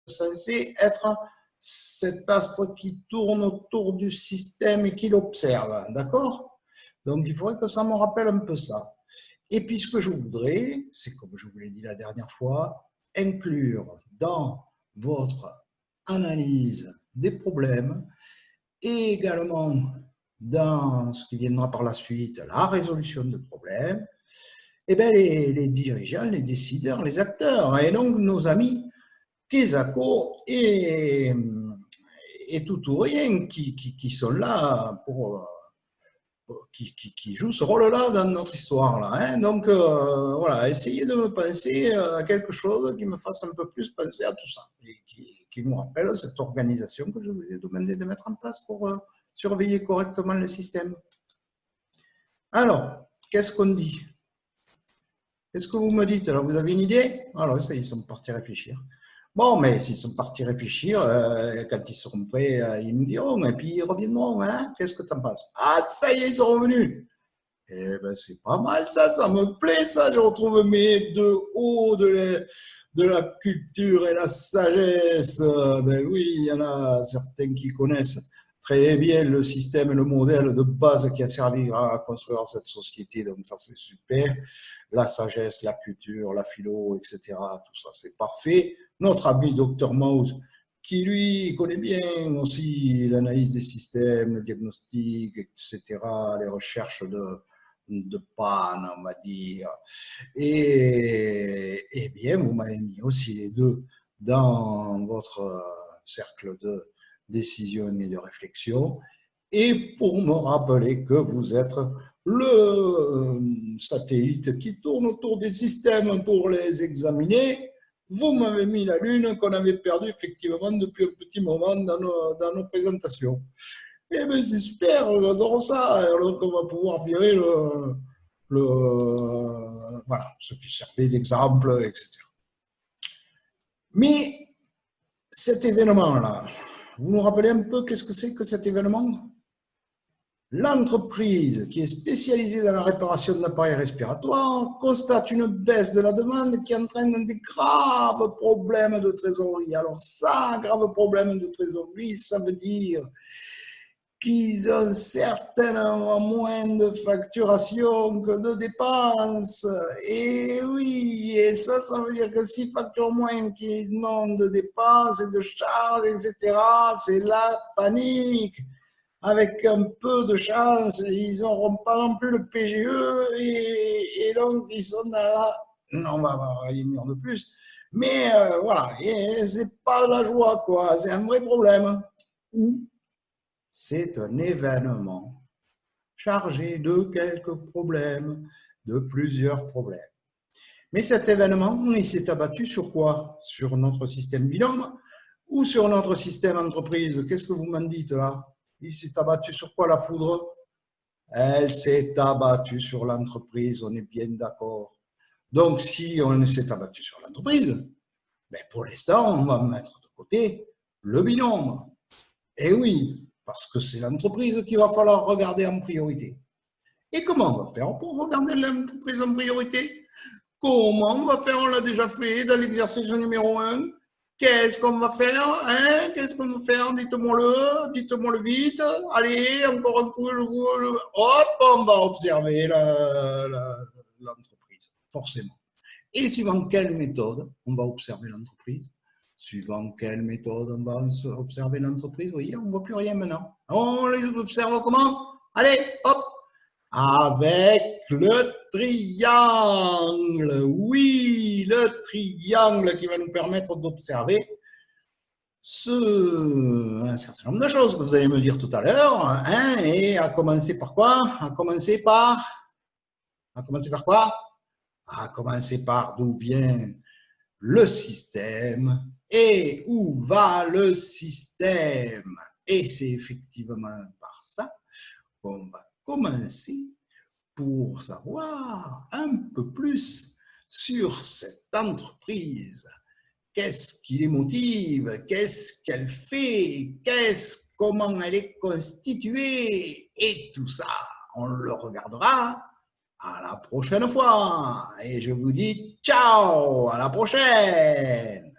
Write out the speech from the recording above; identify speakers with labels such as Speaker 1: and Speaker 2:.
Speaker 1: censé être cet astre qui tourne autour du système et qui l'observe, d'accord? Donc, il faudrait que ça me rappelle un peu ça. Et puis, ce que je voudrais, c'est comme je vous l'ai dit la dernière fois, inclure dans votre analyse des problèmes et également dans ce qui viendra par la suite, la résolution de problèmes, eh bien, les dirigeants, les décideurs, les acteurs, et donc nos amis Kesako et tout ou rien qui sont là qui jouent ce rôle-là dans notre histoire. Là, hein. Donc, voilà, essayez de me penser à quelque chose qui me fasse un peu plus penser à tout ça et qui nous rappelle cette organisation que je vous ai demandé de mettre en place pour surveiller correctement le système. Alors, qu'est-ce qu'on dit? Qu'est-ce que vous me dites? Alors, vous avez une idée? Alors, ça, ils sont partis réfléchir. Bon, mais s'ils sont partis réfléchir, quand ils seront prêts, ils me diront, et puis ils reviendront. Hein? Qu'est-ce que tu en penses? Ah, ça y est, ils sont revenus. Eh ben, c'est pas mal ça me plaît ça. Je retrouve mes deux hauts de la culture et la sagesse. Ben oui, il y en a certains qui connaissent très bien le système et le modèle de base qui a servi à construire cette société. Donc ça, c'est super. La sagesse, la culture, la philo, etc. Tout ça, c'est parfait. Notre ami Dr Mouse, qui lui connaît bien aussi l'analyse des systèmes, le diagnostic, etc., les recherches de panne, on va dire. Et bien, vous m'avez mis aussi les deux dans votre cercle de décision et de réflexion. Et pour me rappeler que vous êtes le satellite qui tourne autour des systèmes pour les examiner, vous m'avez mis la Lune qu'on avait perdue effectivement depuis un petit moment dans nos présentations. Eh bien, c'est super, j'adore ça. Alors on va pouvoir virer voilà, ce qui servait d'exemple, etc. Mais cet événement-là, vous nous rappelez un peu qu'est-ce que c'est que cet événement? L'entreprise qui est spécialisée dans la réparation d'appareils respiratoires constate une baisse de la demande qui entraîne des graves problèmes de trésorerie. Alors ça, grave problème de trésorerie, ça veut dire qu'ils ont certainement moins de facturation que de dépenses. Et oui, et ça veut dire que s'ils facturent moins qu'ils n'ont de dépenses et de charges, etc., c'est la panique. Avec un peu de chance, ils n'auront pas non plus le PGE et donc ils sont dans la... Non, on va rien dire de plus. Mais voilà, c'est pas la joie, quoi. C'est un vrai problème. C'est un événement chargé de quelques problèmes, de plusieurs problèmes. Mais cet événement, il s'est abattu sur quoi? Sur notre système binôme ou sur notre système entreprise? Qu'est-ce que vous m'en dites là? Il s'est abattu sur quoi la foudre? Elle s'est abattue sur l'entreprise, on est bien d'accord. Donc si on s'est abattu sur l'entreprise, ben pour l'instant, on va mettre de côté le binôme. Et oui, parce que c'est l'entreprise qu'il va falloir regarder en priorité. Et comment on va faire pour regarder l'entreprise en priorité? Comment on va faire? On l'a déjà fait dans l'exercice numéro 1. Qu'est-ce qu'on va faire? Hein? Qu'est-ce qu'on va faire? Dites-moi-le vite. Allez, encore un coup. Hop, on va observer l'entreprise, forcément. Et suivant quelle méthode on va observer l'entreprise? Suivant quelle méthode on va observer l'entreprise? Vous voyez, on ne voit plus rien maintenant. On les observe comment? Allez, hop! Avec le triangle. Oui, le triangle qui va nous permettre d'observer un certain nombre de choses que vous allez me dire tout à l'heure. Hein, et à commencer par quoi? À commencer par quoi? À commencer par d'où vient le système et où va le système. Et c'est effectivement par ça qu'on va commencer pour savoir un peu plus sur cette entreprise. Qu'est-ce qui les motive? Qu'est-ce qu'elle fait? Comment elle est constituée? Et tout ça, on le regardera à la prochaine fois. Et je vous dis ciao, à la prochaine.